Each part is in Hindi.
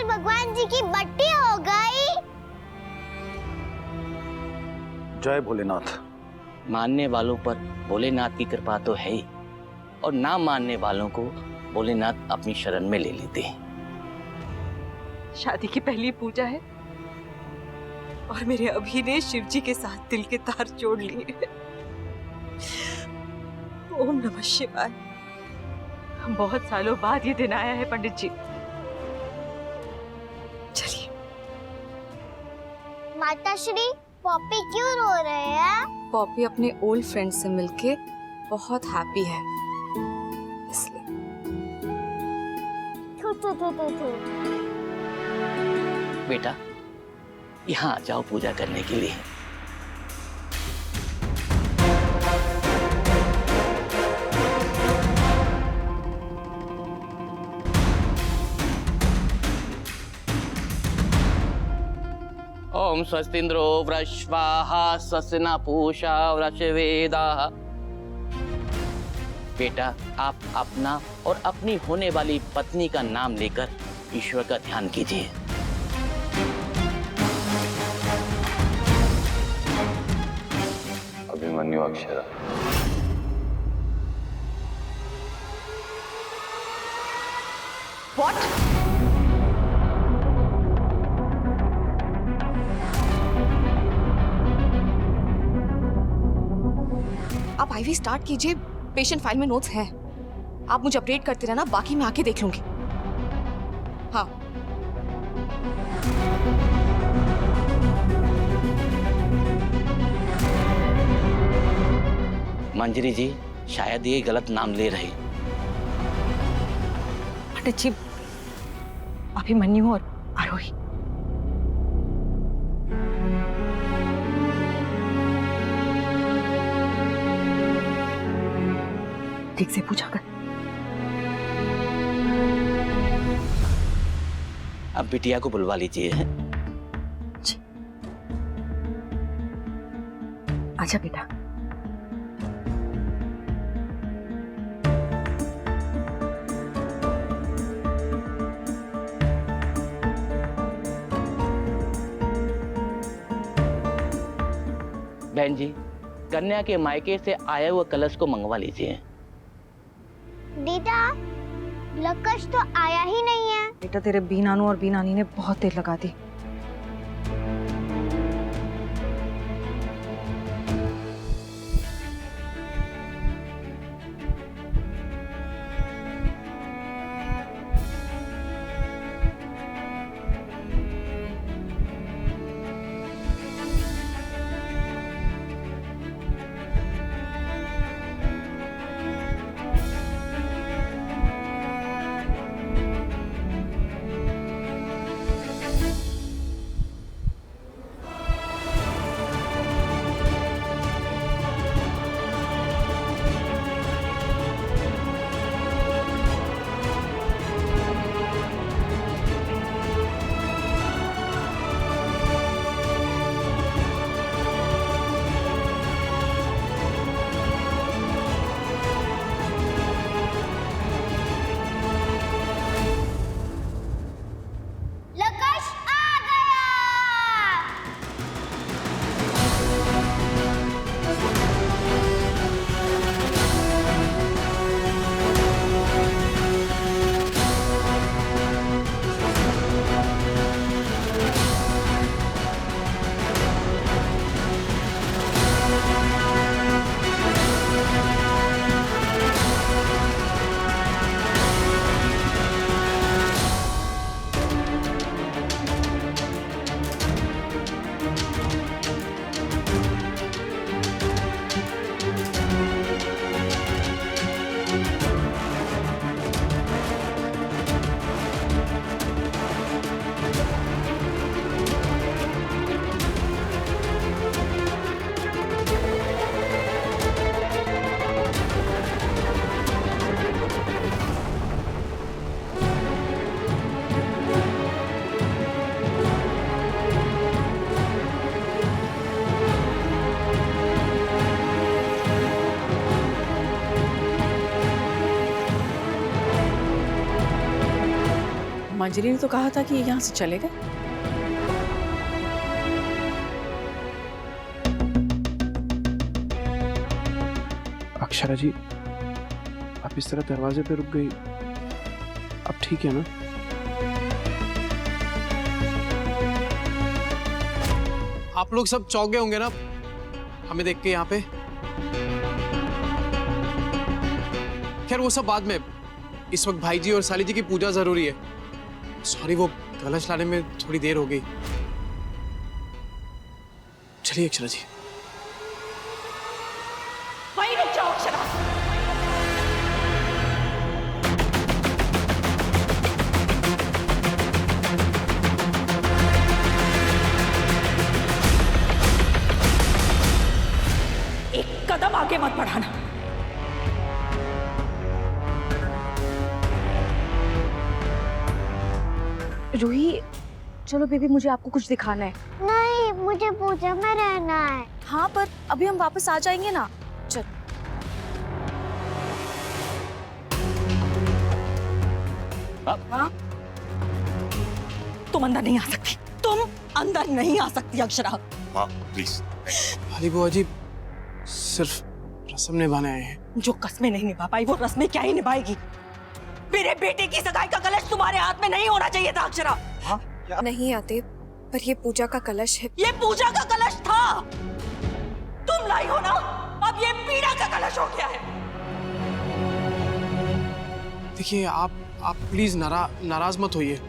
शंकर भगवान जी की बट्टी हो गई। जय भोलेनाथ। मानने वालों पर भोलेनाथ की कृपा तो है ही, और ना मानने वालों को भोलेनाथ अपनी शरण में ले लेते हैं। शादी की पहली पूजा है और मेरे अभी ने शिव जी के साथ दिल के तार जोड़ लिए। ओम नमः शिवाय। बहुत सालों बाद ये दिन आया है पंडित जी। चलिए। माता श्री, पॉपी क्यों रो रहे हैं? पॉपी अपने ओल्ड फ्रेंड से मिलके बहुत हैप्पी है, इसलिए। थू थू थू थू थू। बेटा यहाँ आ जाओ पूजा करने के लिए। ओम स्वस्तिन्द्रो वृश्वाहा स्वस्तिना पूषा वृषवेदाः। बेटा आप अपना और अपनी होने वाली पत्नी का नाम लेकर ईश्वर का ध्यान कीजिए। अभिमन्यु अक्षरा। What? आप आईवी स्टार्ट कीजिए, पेशेंट फाइल में नोट्स हैं। आप मुझे अपडेट करते रहना, बाकी मैं आके देख लूंगी। हाँ। मंजरी जी शायद ये गलत नाम ले रहे। पंडित जी, अभिमन्यु और आरोही। ठीक से पूछा कर। अब बिटिया को बुलवा लीजिए। जी। आजा बेटा। बहन जी कन्या के मायके से आया हुआ कलश को मंगवा लीजिए। दीदा, लकश तो आया ही नहीं है। बेटा तेरे बी नानू और बी नानी ने बहुत देर लगा दी। मंजरी ने तो कहा था कि ये यहाँ से चले गए। अक्षरा जी, आप इस तरह दरवाजे पे रुक गई, अब ठीक है ना? आप लोग सब चौंक गए होंगे ना हमें देख के यहाँ पे। खैर वो सब बाद में, इस वक्त भाई जी और साली जी की पूजा जरूरी है। सॉरी, वो कलश लाने में थोड़ी देर हो गई। चलिए अक्षरा जी। वहीं रुक जाओ अक्षरा। एक कदम आगे मत बढ़ाना। रूही, चलो बेबी, मुझे आपको कुछ दिखाना है। नहीं, मुझे पूजा में रहना है। हाँ, पर अभी हम वापस आ जाएंगे ना। चल। हाँ? तुम अंदर नहीं आ सकती, तुम अंदर नहीं आ सकती अक्षरा। माँ प्लीज। भाली बुआ जी सिर्फ रस्म निभाने आए हैं। जो कस्में नहीं निभा पाई वो रस्में क्या ही निभाएगी। मेरे बेटे की सगाई का कलश तुम्हारे हाथ में नहीं होना चाहिए था अक्षरा। नहीं आते, पर ये पूजा का कलश है। ये पूजा का कलश था, तुम लाई हो ना। अब ये पीड़ा का कलश हो गया है। देखिए, आप प्लीज नाराज मत होइए।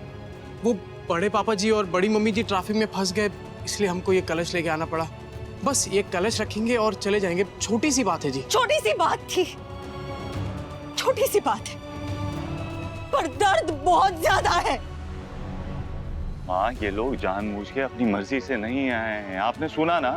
वो बड़े पापा जी और बड़ी मम्मी जी ट्रैफिक में फंस गए, इसलिए हमको ये कलश लेके आना पड़ा। बस ये कलश रखेंगे और चले जाएंगे। छोटी सी बात है जी। छोटी सी बात थी, छोटी सी बात है, पर दर्द बहुत ज्यादा है। माँ ये लोग जानबूझ के अपनी मर्जी से नहीं आए हैं। आपने सुना ना,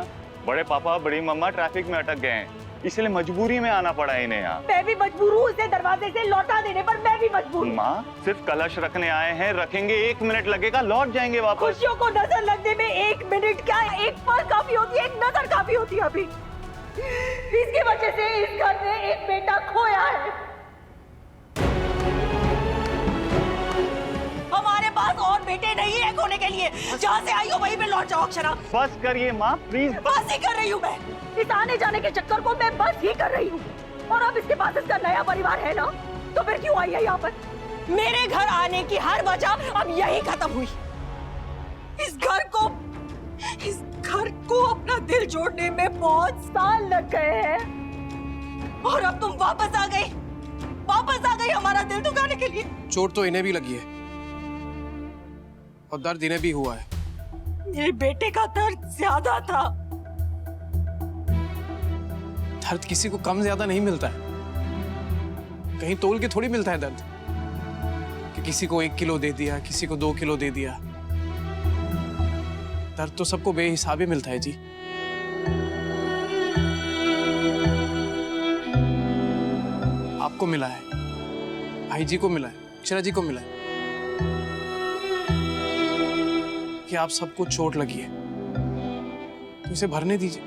बड़े पापा बड़ी मम्मा ट्रैफिक में अटक गए हैं, इसलिए मजबूरी में आना पड़ा इन्हें यहाँ। मैं भी मजबूर हूँ उसे दरवाजे से लौटा देने पर, मैं भी मजबूर हूँ। माँ सिर्फ कलश रखने आए हैं, रखेंगे 1 मिनट लगेगा, लौट जाएंगे वापस। खुशियों को नजर लगने में 1 मिनट क्या, एक पल काफी होती है, एक नजर काफी होती है। अभी इसकी वजह से इस घर में एक बेटा खोया है। हमारे पास और बेटे नहीं है खोने के लिए। जहाँ से आई हो वहीं पे लौट जाओ अक्षरा। बस करिए माँ प्लीज। बस ही कर रही हूँ मैं, इस आने जाने के चक्कर को मैं बस ही कर रही हूँ। और अब इसके पास इसका नया परिवार है ना, तो फिर क्यों आई है यहाँ पर? मेरे घर आने की हर वजह अब यही खत्म हुई। इस घर को अपना दिल जोड़ने में बहुत साल लग गए हैं, और अब तुम वापस आ गई हमारा दिल दुखाने के लिए। चोट तो इन्हें भी लगी है और दर्द इन्हें भी हुआ है। मेरे बेटे का दर्द ज्यादा था। दर्द किसी को कम ज्यादा नहीं मिलता है, कहीं तोल के थोड़ी मिलता है दर्द कि किसी को 1 किलो दे दिया, किसी को 2 किलो दे दिया। दर्द तो सबको बेहिसाबी मिलता है जी। आपको मिला है, भाई जी को मिला है, अक्षरा जी को मिला है कि आप सबको चोट लगी है, तो इसे भरने दीजिए।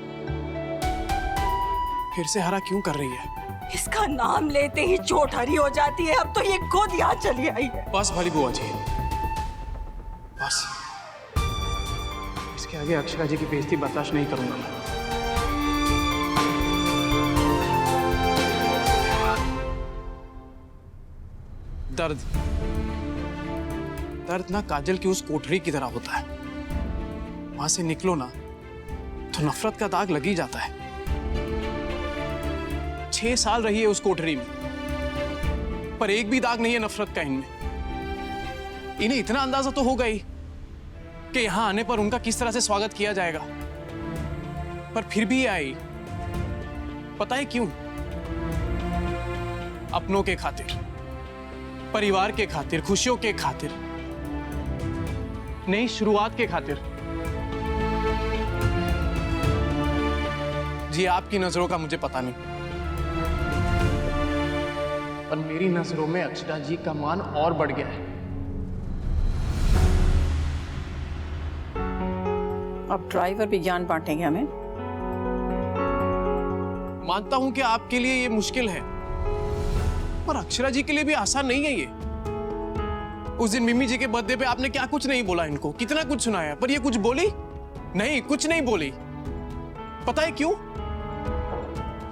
फिर से हरा क्यों कर रही है? इसका नाम लेते ही चोट हरी हो जाती है। अब तो ये खुद यहाँ चली आई है। बस भाली बुआ जी, बस। इसके आगे अक्षरा जी की बेइज्जती बर्दाश्त नहीं करूंगा मैं। दर्द ना काजल की उस कोठरी की तरह होता है, वहां से निकलो ना तो नफरत का दाग लग ही जाता है। 6 साल रही है उस कोठरी में, पर एक भी दाग नहीं है नफरत का इनमें। इन्हें इतना अंदाजा तो होगा ही कि यहां आने पर उनका किस तरह से स्वागत किया जाएगा, पर फिर भी आई। पता है क्यों? अपनों के खातिर, परिवार के खातिर, खुशियों के खातिर, नई शुरुआत के खातिर। जी आपकी नजरों का मुझे पता नहीं, पर मेरी नजरों में अक्षरा जी का मान और बढ़ गया है। अब ड्राइवर भी ज्ञान बांटेंगे हमें। मानता हूं कि आपके लिए ये मुश्किल है, पर अक्षरा जी के लिए भी आसान नहीं है ये। उस दिन मिमी जी के बर्थडे पे आपने क्या कुछ नहीं बोला इनको, कितना कुछ सुनाया, पर ये कुछ बोली नहीं, कुछ नहीं बोली। पता है क्यों?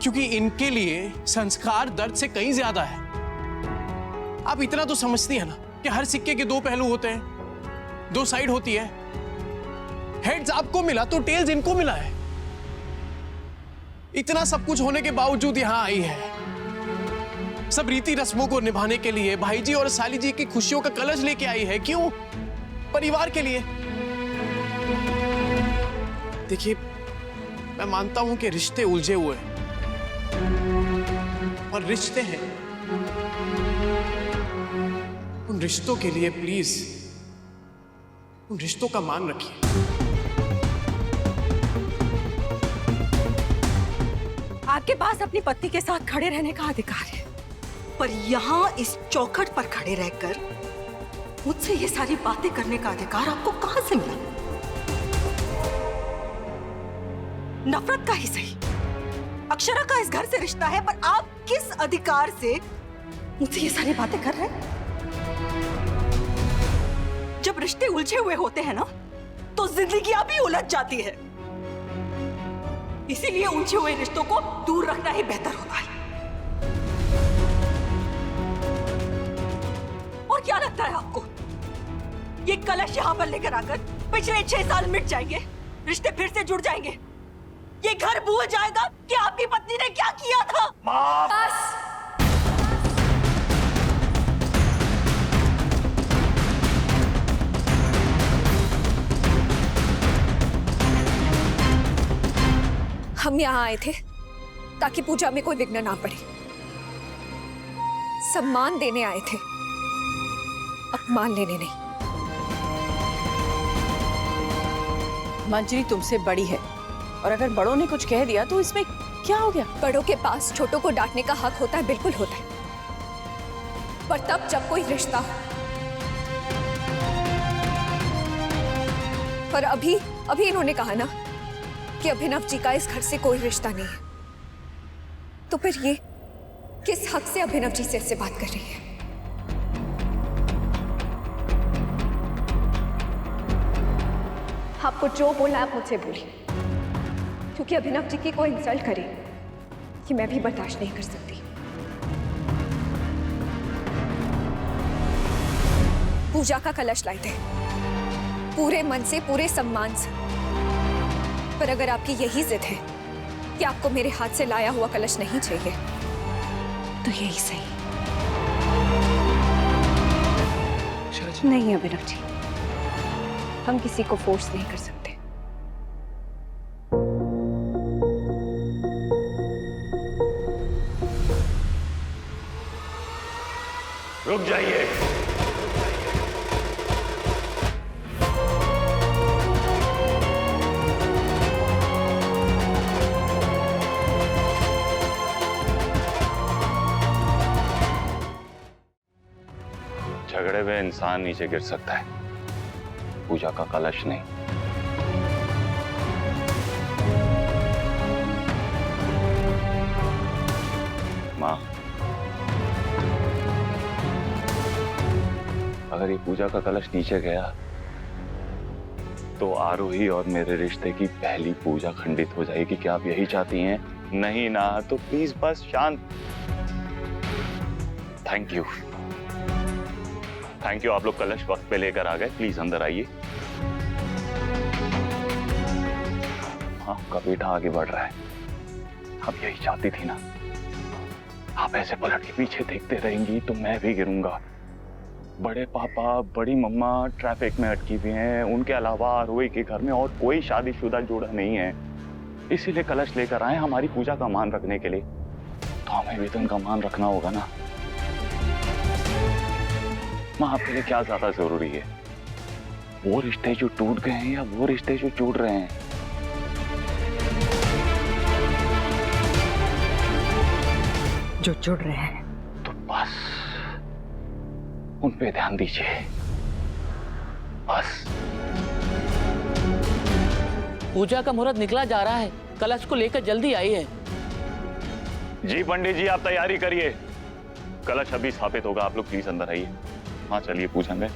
क्योंकि इनके लिए संस्कार दर्द से कहीं ज्यादा है। आप इतना तो समझती है ना कि हर सिक्के के दो पहलू होते हैं, दो साइड होती है। हेड्स आपको मिला तो टेल्स इनको मिला है। इतना सब कुछ होने के बावजूद यहां आई है, सब रीति रस्मों को निभाने के लिए, भाई जी और साली जी की खुशियों का कलश लेके आई है। क्यों? परिवार के लिए। देखिए, मैं मानता हूं कि रिश्ते उलझे हुए हैं, और रिश्ते हैं, उन रिश्तों के लिए प्लीज उन रिश्तों का मान रखिए। आपके पास अपनी पत्नी के साथ खड़े रहने का अधिकार है, पर यहाँ इस चौखट पर खड़े रहकर मुझसे ये सारी बातें करने का अधिकार आपको कहां से मिला? नफरत का ही सही, अक्षरा का इस घर से रिश्ता है, पर आप किस अधिकार से मुझसे ये सारी बातें कर रहे हैं? जब रिश्ते उलझे हुए होते हैं ना, तो जिंदगियां भी उलझ जाती है। इसीलिए उलझे हुए रिश्तों को दूर रखना ही बेहतर होता है। और क्या लगता है आपको, ये कलश यहां पर लेकर आकर पिछले 6 साल मिट जाएंगे, रिश्ते फिर से जुड़ जाएंगे, ये घर भूल जाएगा कि आपकी पत्नी ने क्या किया था? बस। हम यहाँ आए थे ताकि पूजा में कोई विघ्न ना पड़े। सम्मान देने आए थे, अपमान लेने नहीं। मंजरी तुमसे बड़ी है, और अगर बड़ों ने कुछ कह दिया तो इसमें क्या हो गया? बड़ों के पास छोटों को डांटने का हक होता है, बिल्कुल होता है, पर तब जब कोई रिश्ता हो। पर अभी इन्होंने कहा ना कि अभिनव जी का इस घर से कोई रिश्ता नहीं है, तो फिर ये किस हक से अभिनव जी से ऐसे बात कर रही है? आपको जो बोलना आप मुझसे बोलिए, क्योंकि अभिनव जी की कोई इंसल्ट करे कि मैं भी बर्दाश्त नहीं कर सकती। पूजा का कलश लाए थे, पूरे मन से, पूरे सम्मान से, पर अगर आपकी यही जिद है कि आपको मेरे हाथ से लाया हुआ कलश नहीं चाहिए, तो यही सही। नहीं अभिनव जी, हम किसी को फोर्स नहीं कर सकते। रुक जाइए। झगड़े में इंसान नीचे गिर सकता है, पूजा का कलश नहीं। माँ, अगर ये पूजा का कलश नीचे गया तो आरोही और मेरे रिश्ते की पहली पूजा खंडित हो जाएगी। क्या आप यही चाहती हैं? नहीं ना, तो प्लीज बस शांत। Thank you, thank you. आप लोग कलश वक्त पे लेकर आ गए। प्लीज अंदर आइए। आपका बेटा आगे बढ़ रहा है, आप यही चाहती थी ना। आप ऐसे पलट के पीछे देखते रहेंगी तो मैं भी गिरूंगा। बड़े पापा, बड़ी मम्मा ट्रैफिक में अटकी हुई हैं, उनके अलावा आरोही के घर में और कोई शादीशुदा जोड़ा नहीं है। इसीलिए कलश लेकर आए हमारी पूजा का मान रखने के लिए। तो हमें भी तो उनका मान रखना होगा ना। माँ, आपके लिए क्या ज्यादा जरूरी है, वो रिश्ते जो टूट गए हैं या वो रिश्ते जो जुड़ रहे हैं? जो जुड़ रहे हैं। तो बस उन पे ध्यान दीजिए, बस। पूजा का मुहूर्त निकला जा रहा है, कलश को लेकर जल्दी आइए। जी पंडित जी, आप तैयारी करिए, कलश अभी स्थापित होगा। आप लोग प्लीज अंदर आइए। हाँ चलिए पूछेंगे।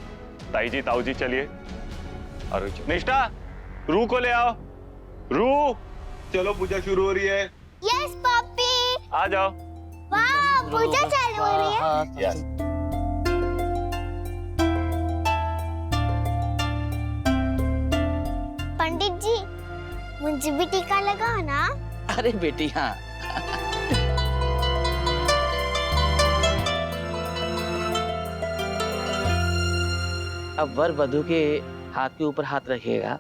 ताई जी ताऊ जी चलिए। और निष्ठा रू को ले आओ। रू चलो पूजा शुरू हो रही है। यस पप्पी। आ जाओ। वाह पूजा चालू हो रही है। यस। पंडित जी मुझे भी टीका लगाओ ना। अरे बेटी हाँ। अब वर वधु के हाथ के ऊपर हाथ रखिएगा।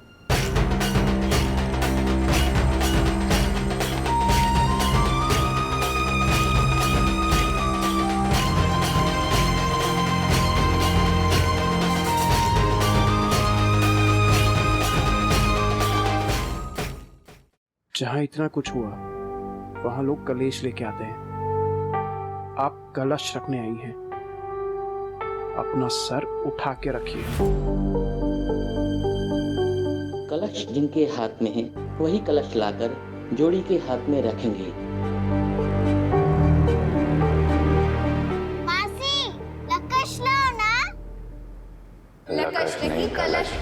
जहां इतना कुछ हुआ वहां लोग कलेश लेके आते हैं। आप कलश रखने आई हैं, अपना सर उठा के रखिए। कलश जिनके हाथ में है वही कलश लाकर जोड़ी के हाथ में रखेंगे। मासी लकश लाओ ना। लकश नहीं कलश।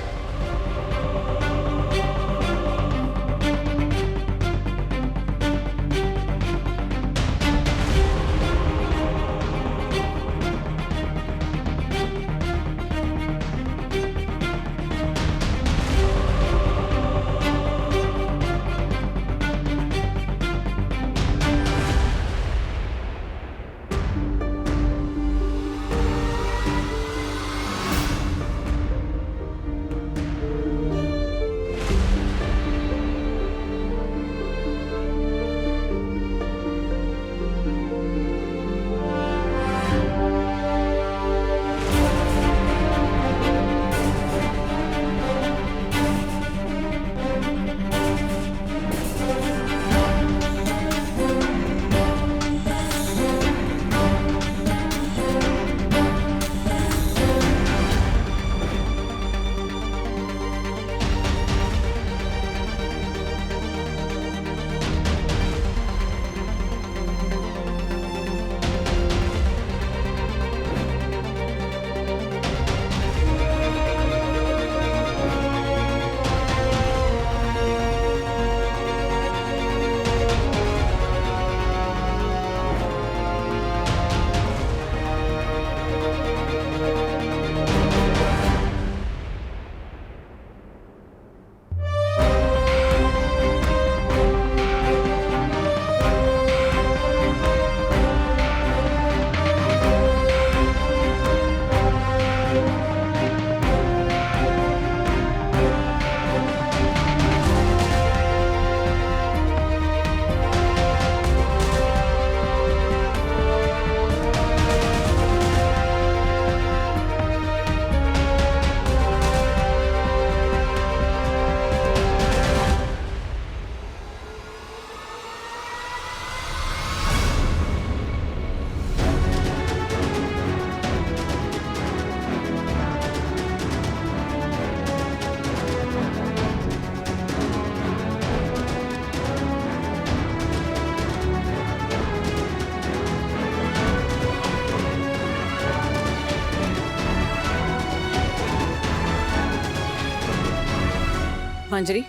मंजरी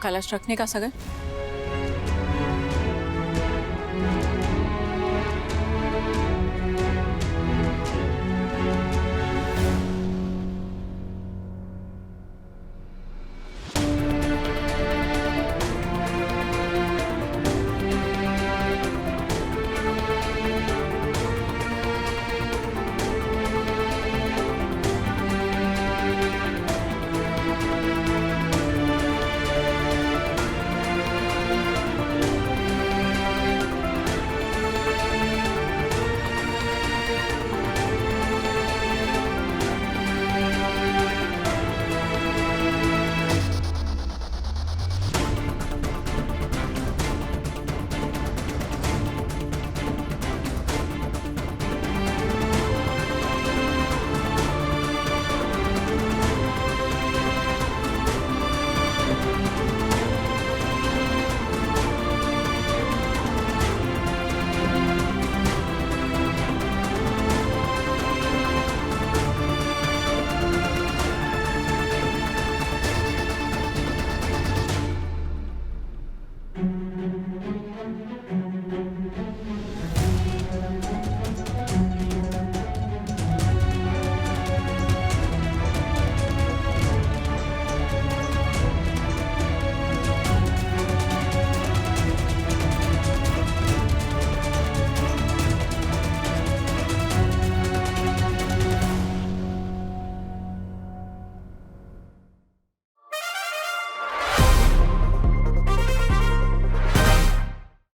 कलश रखने का सगन